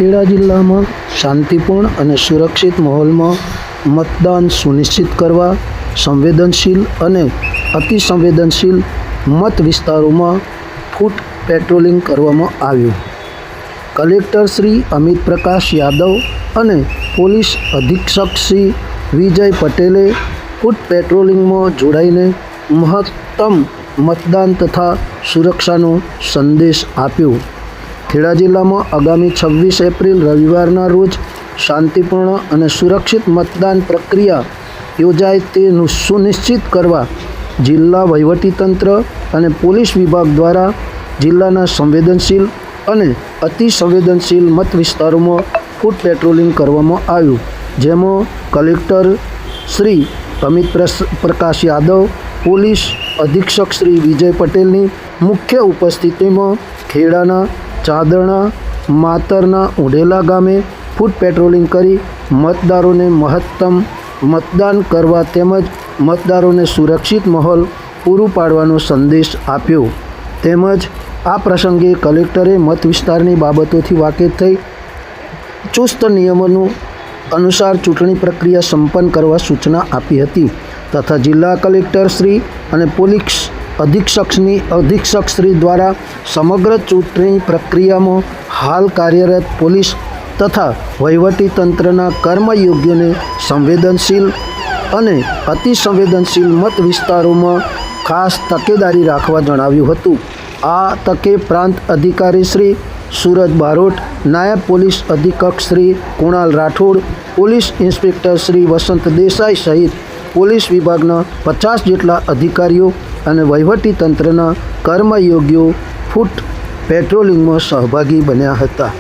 ખેડા જિલ્લામાં શાંતિપૂર્ણ અને સુરક્ષિત માહોલમાં મતદાન સુનિશ્ચિત કરવા સંવેદનશીલ અને અતિસંવેદનશીલ મત વિસ્તારોમાં ફૂટ પેટ્રોલિંગ કરવામાં આવ્યું. કલેક્ટર શ્રી અમિત પ્રકાશ યાદવ અને પોલીસ અધિક્ષક શ્રી વિજય પટેલે ફૂટ પેટ્રોલિંગમાં જોડાઈને મહત્તમ મતદાન તથા સુરક્ષાનો સંદેશ આપ્યો. ખેડા જિલ્લામાં આગામી 26 એપ્રિલ રવિવારના રોજ શાંતિપૂર્ણ અને સુરક્ષિત મતદાન પ્રક્રિયા યોજાય તે સુનિશ્ચિત કરવા જિલ્લા વહીવટીતંત્ર અને પોલીસ વિભાગ દ્વારા જિલ્લાના સંવેદનશીલ અને અતિસંવેદનશીલ મત વિસ્તારોમાં ફૂટ પેટ્રોલિંગ કરવામાં આવ્યું, જેમાં કલેક્ટર શ્રી અમિત પ્રકાશ યાદવ, પોલીસ અધિક્ષક શ્રી વિજય પટેલની મુખ્ય ઉપસ્થિતિમાં ખેડાના ચાદરણા માતરના ઉઢેલા ગામે ફૂટ પેટ્રોલિંગ કરી મતદારોને મહત્તમ મતદાન કરવા તેમજ મતદારોને સુરક્ષિત માહોલ પૂરું પાડવાનો સંદેશ આપ્યો. તેમજ આ પ્રસંગે કલેક્ટરે મત વિસ્તારની બાબતોથી વાકેફ થઈ ચુસ્ત નિયમોનું અનુસાર ચૂંટણી પ્રક્રિયા સંપન્ન કરવા સૂચના આપી હતી તથા જિલ્લા કલેક્ટર શ્રી અને પોલીસ અધિક્ષક શ્રી દ્વારા સમગ્ર ચૂંટણી પ્રક્રિયામાં હાલ કાર્યરત પોલીસ તથા વહીવટી તંત્રના કર્મયોગ્યોને સંવેદનશીલ અને અતિસંવેદનશીલ મત વિસ્તારોમાં ખાસ તકેદારી રાખવા જણાવ્યું હતું. આ તકે પ્રાંત અધિકારી શ્રી સુરજ બારોટ, નાયબ પોલીસ અધિક્ષક શ્રી કુણાલ રાઠોડ, પોલીસ ઇન્સ્પેક્ટર શ્રી વસંત દેસાઈ સહિત પોલીસ વિભાગના 50 જેટલા અધિકારીઓ અને વહીવટી તંત્રના કર્મયોગીઓ ફૂટ પેટ્રોલિંગમાં સહભાગી બન્યા હતા.